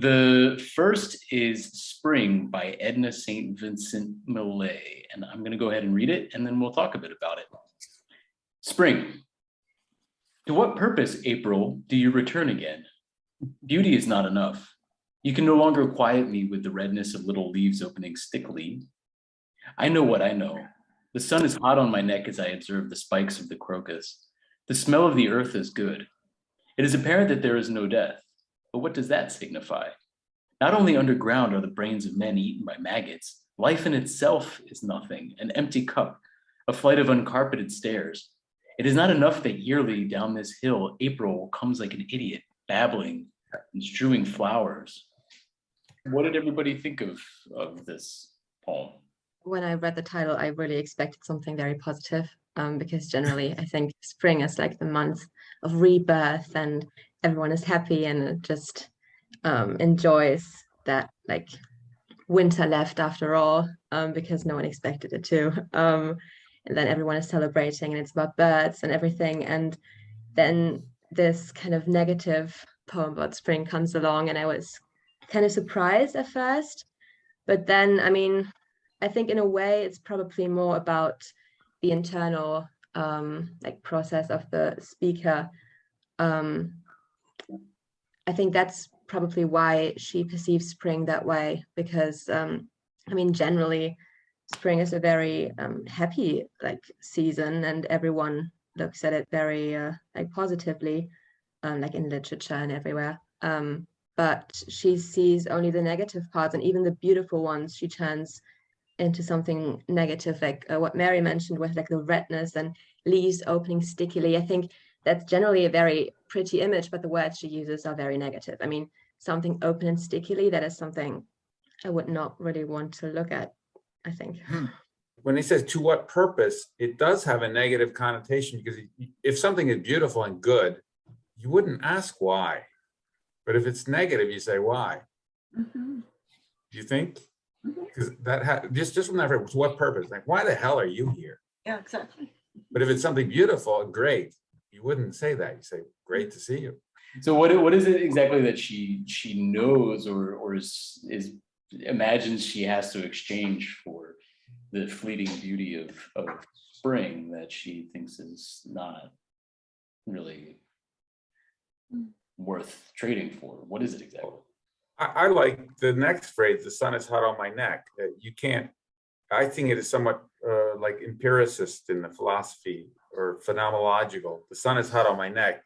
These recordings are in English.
The first is Spring by Edna St. Vincent Millay. And I'm going to go ahead and read it, and then we'll talk a bit about it. Spring. To what purpose, April, do you return again? Beauty is not enough. You can no longer quiet me with the redness of little leaves opening stickily. I know what I know. The sun is hot on my neck as I observe the spikes of the crocus. The smell of the earth is good. It is apparent that there is no death, but what does that signify? Not only underground are the brains of men eaten by maggots, life in itself is nothing, an empty cup, a flight of uncarpeted stairs. It is not enough that yearly down this hill, April comes like an idiot, babbling and strewing flowers. What did everybody think of this poem? When I read the title, I really expected something very positive, because generally I think spring is like the month of rebirth and everyone is happy and just enjoys that like winter left after all, because no one expected it to. And then everyone is celebrating and it's about birds and everything. And then this kind of negative poem about spring comes along and I was kind of surprised at first. But then, I mean, I think in a way it's probably more about the internal like process of the speaker. I think that's probably why she perceives spring that way, because I mean, generally spring is a very happy like season and everyone looks at it very like positively, like in literature and everywhere. But she sees only the negative parts, and even the beautiful ones she turns into something negative, like what Mary mentioned with like the redness and leaves opening stickily. I think that's generally a very pretty image, but the words she uses are very negative. I mean, something open and stickily, that is something I would not really want to look at, I think. When he says to what purpose, it does have a negative connotation, because if something is beautiful and good, you wouldn't ask why. But if it's negative, you say why. Do you think? Because that just from that phrase, to what purpose? Like, why the hell are you here? Yeah, exactly. But if it's something beautiful and great, you wouldn't say that. You say, great to see you. So what is it exactly that she knows or is imagines she has to exchange for the fleeting beauty of spring that she thinks is not really worth trading for? What is it exactly? I like the next phrase, the sun is hot on my neck. You can't, I think it is somewhat like empiricist in the philosophy or phenomenological. The sun is hot on my neck.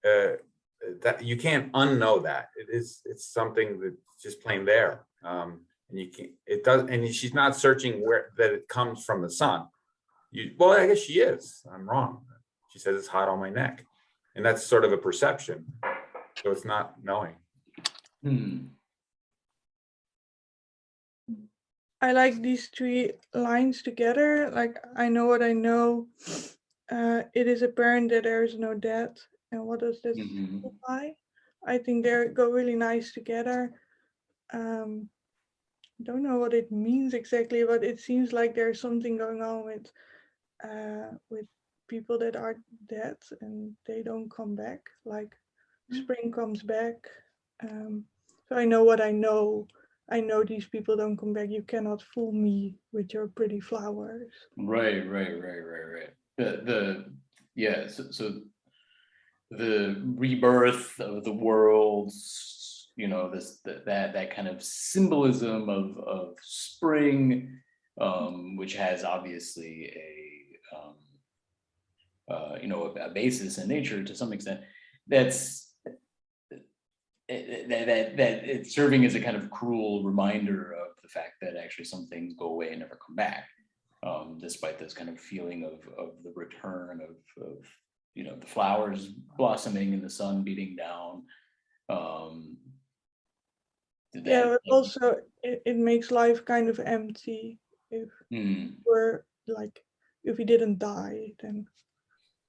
That you can't unknow that. It's something that's just plain there. And you can't, it does, and she's not searching where that it comes from the sun. Well, I guess she is. I'm wrong. She says it's hot on my neck. And that's sort of a perception. So it's not knowing. I like these three lines together. Like, I know what I know. It is apparent that there is no death. And what does that imply? I think they go really nice together. Don't know what it means exactly, but it seems like there's something going on with people that are dead and they don't come back. Like spring comes back. So I know what I know. I know these people don't come back. You cannot fool me with your pretty flowers. Right. So the rebirth of the world, you know, that kind of symbolism of spring, which has obviously a basis in nature to some extent. That's it's serving as a kind of cruel reminder of the fact that actually some things go away and never come back, despite this kind of feeling of the return of the flowers blossoming and the sun beating down. But also it makes life kind of empty if we're like, if we didn't die, then.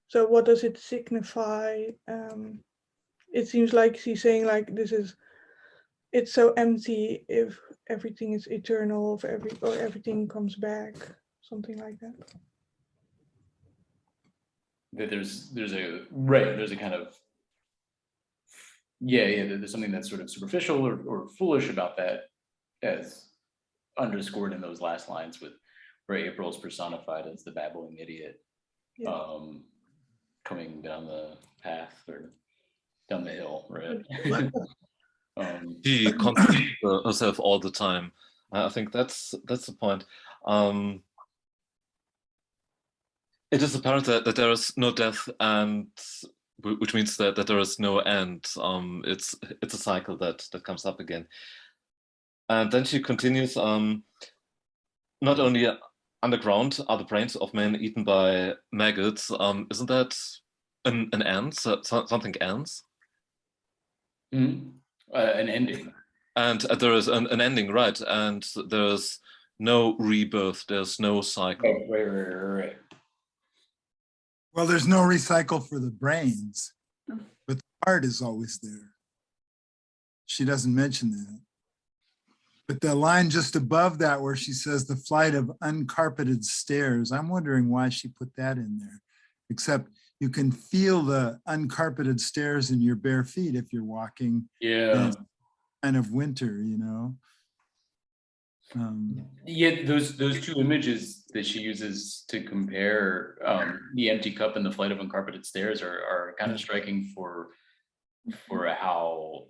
So what does it signify? It seems like she's saying like it's so empty if everything is eternal, or everything comes back, something like that. That there's a kind of yeah, there's something that's sort of superficial or foolish about that, as underscored in those last lines with where April is personified as the babbling idiot, Yeah. coming down the path or down the hill, right? She contradicts herself all the time. I think that's the point. It is apparent that there is no death, and which means that there is no end. It's a cycle that comes up again. And then she continues. Not only underground are the brains of men eaten by maggots. Isn't that an end? Something ends? An ending. And there is an ending, right? And there's no rebirth. There's no cycle. Right. Well, there's no recycle for the brains, but the heart is always there. She doesn't mention that. But the line just above that where she says the flight of uncarpeted stairs, I'm wondering why she put that in there, except you can feel the uncarpeted stairs in your bare feet if you're walking. Yeah. In kind of winter, you know. Yeah, those two images that she uses to compare the empty cup and the flight of uncarpeted stairs are kind of striking for how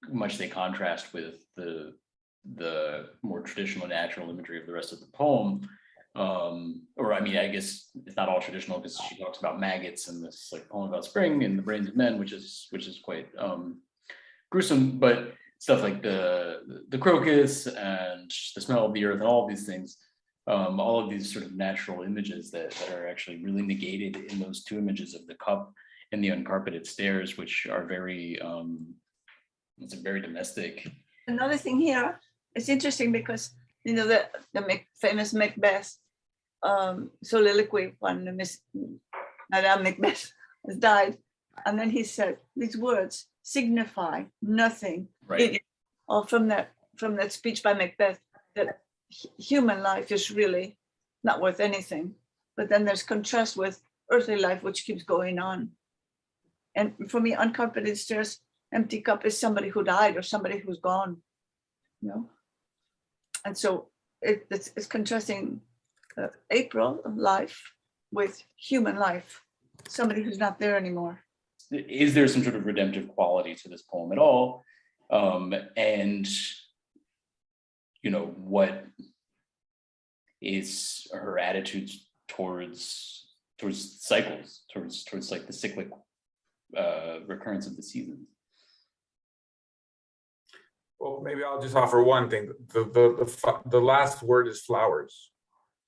much they contrast with the more traditional natural imagery of the rest of the poem. Or I mean, I guess it's not all traditional because she talks about maggots in this like poem about spring and the brains of men, which is quite gruesome, but stuff like the crocus and the smell of the earth and all of these things, all of these sort of natural images that are actually really negated in those two images of the cup and the uncarpeted stairs, which are very it's a very domestic. Another thing here, it's interesting because you know the famous Macbeth soliloquy when Madame Macbeth has died, and then he said these words signify nothing. Right. Or from that speech by Macbeth, that human life is really not worth anything. But then there's contrast with earthly life, which keeps going on. And for me, uncarpeted stairs, empty cup is somebody who died or somebody who's gone, you know. And so it's contrasting April life with human life, somebody who's not there anymore. Is there some sort of redemptive quality to this poem at all? And you know, what is her attitude towards cycles, towards like the cyclic recurrence of the seasons? Well, maybe I'll just offer one thing. The last word is flowers.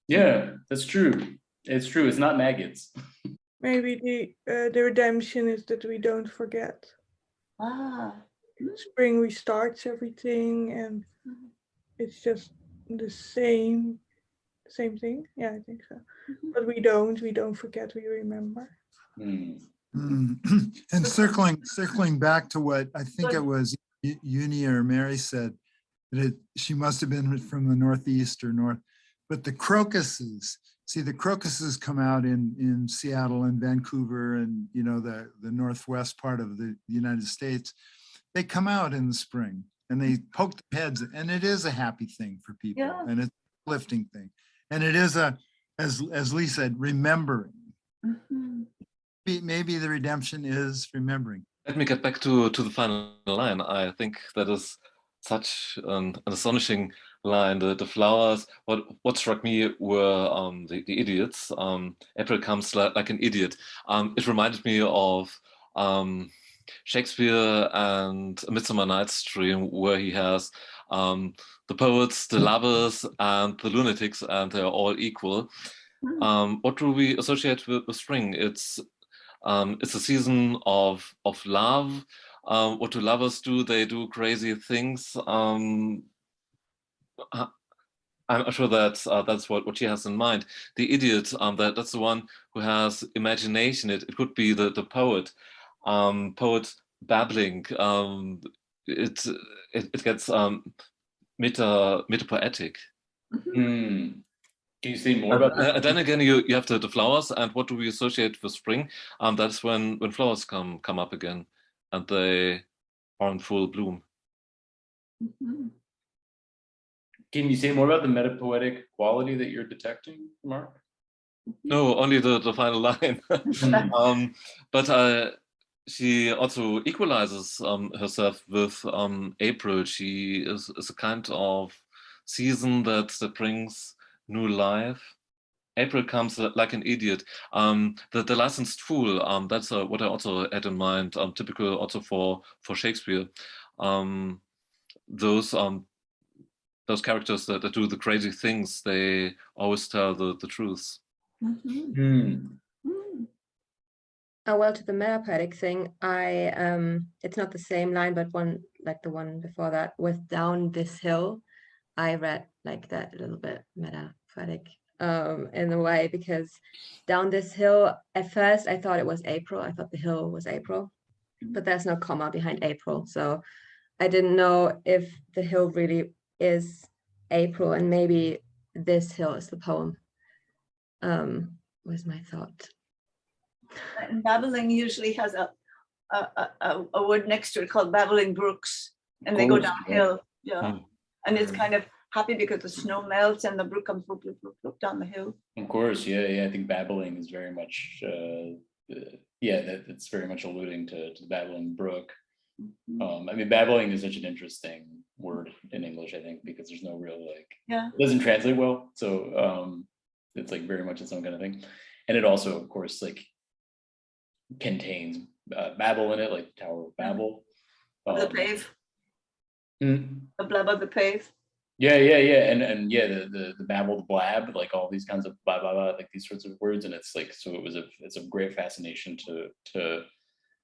Yeah, that's true. It's true. It's not maggots. Maybe the redemption is that we don't forget. Spring restarts everything, and it's just the same thing. Yeah, I think so. But we don't forget. We remember. And circling back to what I think it was Uni or Mary said, that she must have been from the Northeast or North, but the crocuses. See, the crocuses come out in Seattle and Vancouver and, you know, the Northwest part of the United States. They come out in the spring and they poke their heads, and it is a happy thing for people. Yeah. And it's a uplifting thing. And it is as Lee said, remembering. Maybe the redemption is remembering. Let me get back to the final line. I think that is such an astonishing line. The flowers. What struck me were the idiots. April comes like an idiot. It reminded me of Shakespeare and A Midsummer Night's Dream, where he has the poets, the lovers, and the lunatics, and they're all equal. What do we associate with spring? It's a season of love. What do lovers do? They do crazy things. I'm sure that's what she has in mind. The idiot, that's the one who has imagination. It could be the poet, poet babbling. It gets meta-poetic. Can you say more about that? Then again, you have the flowers, and what do we associate with spring? That's when flowers come up again, and they are in full bloom. Mhm. Can you say more about the metapoetic quality that you're detecting, Mark? No, only the final line. But she also equalizes herself with April. She is a kind of season that brings new life. April comes like an idiot. The licensed fool, that's what I also had in mind, typical also for Shakespeare. Those characters that do the crazy things, they always tell the truth. Mhm. Hmm. Mm. Oh, well, to the metapoetic thing, it's not the same line, but one like the one before that with down this hill. I read like that a little bit metapoetic in a way, because down this hill, at first I thought it was April. I thought the hill was April, but there's no comma behind April. So I didn't know if the hill really is April, and maybe this hill is the poem. Was my thought. And babbling usually has a word next to it called babbling brooks, and they go Course, yeah. downhill. Yeah. Mm. And it's kind of happy because the snow melts and the brook comes bloop, bloop, bloop, bloop down the hill. Of course, yeah. I think babbling is very much, that's very much alluding to the babbling brook. I mean, babbling is such an interesting word in English, I think, because there's no real Yeah. it doesn't translate well. So it's like very much its own kind of thing. And it also, of course, like contains babble in it, like Tower of Babel. The pave, mm, the blab of the pave. Yeah. And yeah, the babble, the blab, like all these kinds of blah, blah, blah, like these sorts of words. And it's like, so it's a great fascination to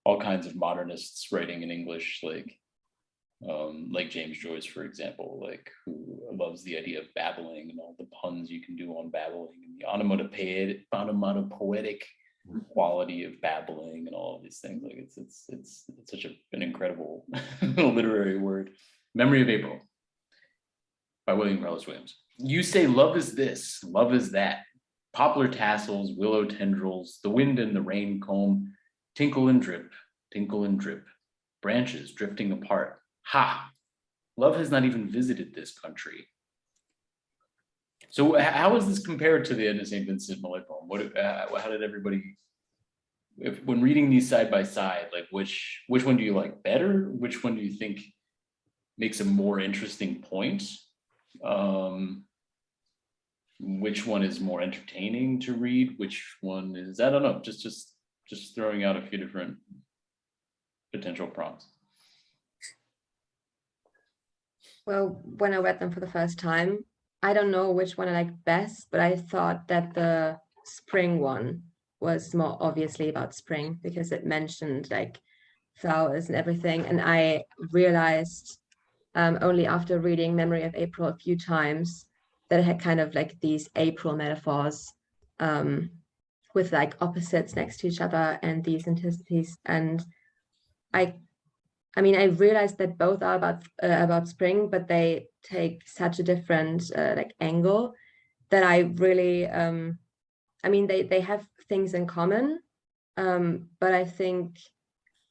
all kinds of modernists writing in English, like James Joyce, for example, like who loves the idea of babbling and all the puns you can do on babbling and the onomatopoetic quality of babbling and all of these things. Like it's such an incredible literary word. Memory of April by William Carlos Williams. You say love is this, love is that. Poplar tassels, willow tendrils, the wind and the rain comb, tinkle and drip, branches drifting apart. Ha! Love has not even visited this country. So how is this compared to the Edna St. Vincent Millay poem? How did everybody, when reading these side by side, like which one do you like better? Which one do you think makes a more interesting point? Which one is more entertaining to read? Which one is, I don't know, just throwing out a few different potential prompts. Well, when I read them for the first time, I don't know which one I like best, but I thought that the spring one was more obviously about spring because it mentioned like flowers and everything. And I realized only after reading Memory of April a few times that it had kind of like these April metaphors with like opposites next to each other and these anticities. And I mean, I realized that both are about spring, but they take such a different like angle that I really, I mean, they have things in common, but I think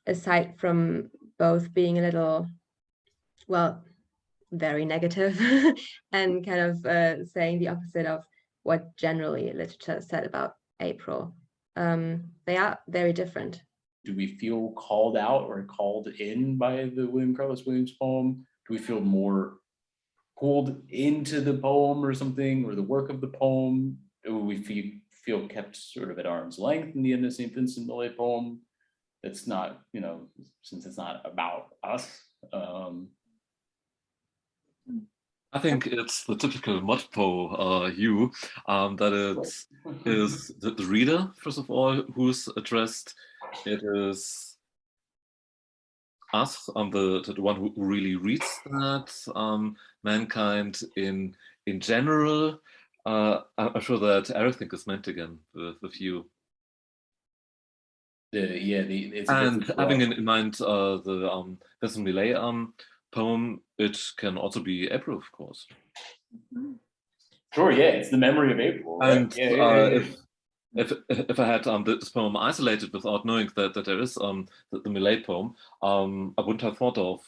aside from both being a little, well, very negative and kind of saying the opposite of what generally literature said about April, they are very different. Do we feel called out or called in by the William Carlos Williams poem? Do we feel more pulled into the poem or something, or the work of the poem? Do we feel kept sort of at arm's length in the Edna St. Vincent Millay poem? It's not, since it's not about us. I think it's the typical motto that it is the reader, first of all, who's addressed. It is us, the one who really reads that, mankind in general. I'm sure that everything is meant again with you. And having in mind the Vincent Millay poem, it can also be April, of course. Sure, yeah, it's the memory of April. Right? And if I had this poem isolated without knowing that there is the Millay poem, I wouldn't have thought of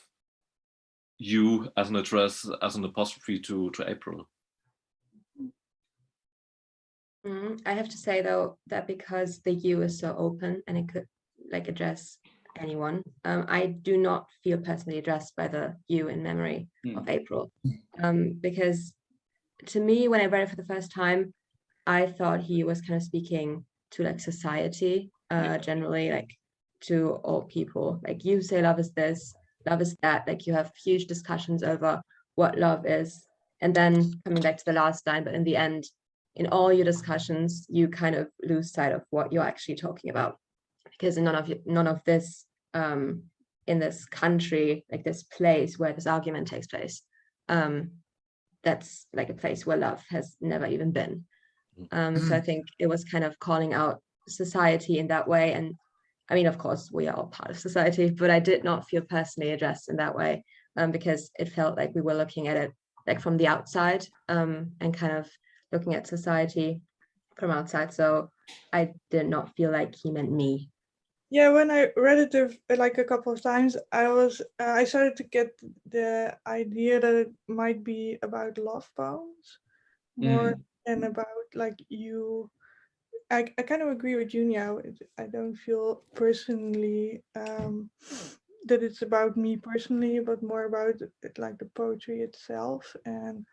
you as an address, as an apostrophe to April. I have to say though that because the you is so open and it could like address anyone, I do not feel personally addressed by the you in memory of April, because to me, when I read it for the first time, I thought he was kind of speaking to like society, generally, like to all people. Like you say love is this, love is that, like you have huge discussions over what love is. And then coming back to the last line, but in the end, in all your discussions, you kind of lose sight of what you're actually talking about. Because none of this in this country, like this place where this argument takes place, that's like a place where love has never even been. So I think it was kind of calling out society in that way. And I mean, of course, we are all part of society, but I did not feel personally addressed in that way, because it felt like we were looking at it like from the outside, and kind of looking at society from outside. So I did not feel like he meant me. Yeah, when I read it like a couple of times, I started to get the idea that it might be about love poems more than about like you. I kind of agree with Junia. I don't feel personally that it's about me personally, but more about like the poetry itself and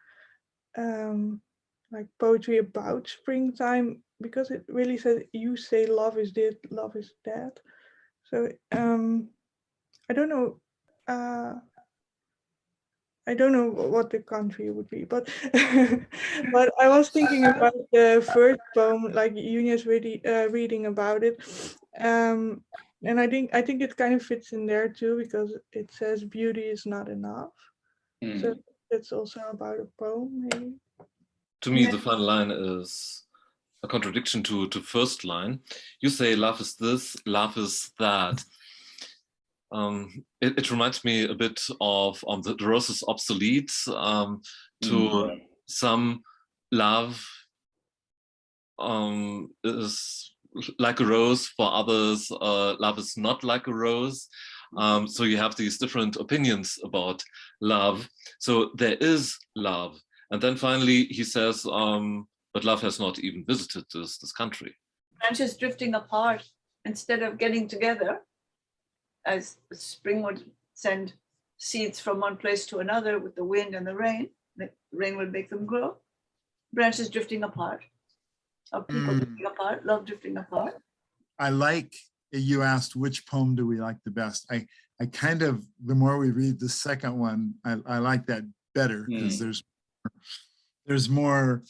like poetry about springtime, because it really says you say love is this, love is that. So I don't know. I don't know what the country would be, but but I was thinking about the first poem, like Junia's really reading about it, and I think it kind of fits in there too, because it says beauty is not enough. So it's also about a poem, maybe. To me, the final line is a contradiction to first line. You say love is this, love is that. It reminds me a bit of the rose is obsolete, to some love is like a rose, for others love is not like a rose. So you have these different opinions about love. So there is love. And then finally he says, but love has not even visited this country. Branches drifting apart instead of getting together, as spring would send seeds from one place to another with the wind and the rain would make them grow. Branches drifting apart, or people drifting apart, love drifting apart. I like, you asked which poem do we like the best. I kind of, the more we read the second one, I like that better, because there's more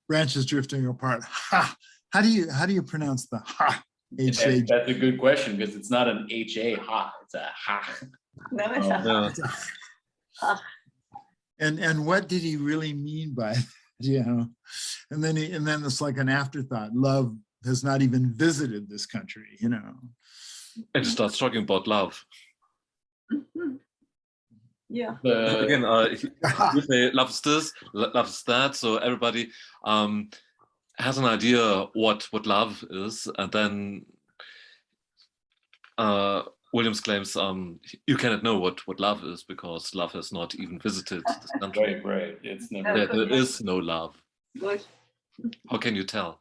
branches drifting apart. Ha! How do you pronounce the ha? H-A. That's a good question, because it's not an H-A ha, it's a ha. No, it's a ha. And what did he really mean by that, you know? And then it's like an afterthought. Love has not even visited this country, you know. And starts talking about love. Yeah. Again, you say love is this, love is that. So everybody has an idea what love is, and then Williams claims you cannot know what love is, because love has not even visited this country. Right. It's never. There is no love. Good. How can you tell?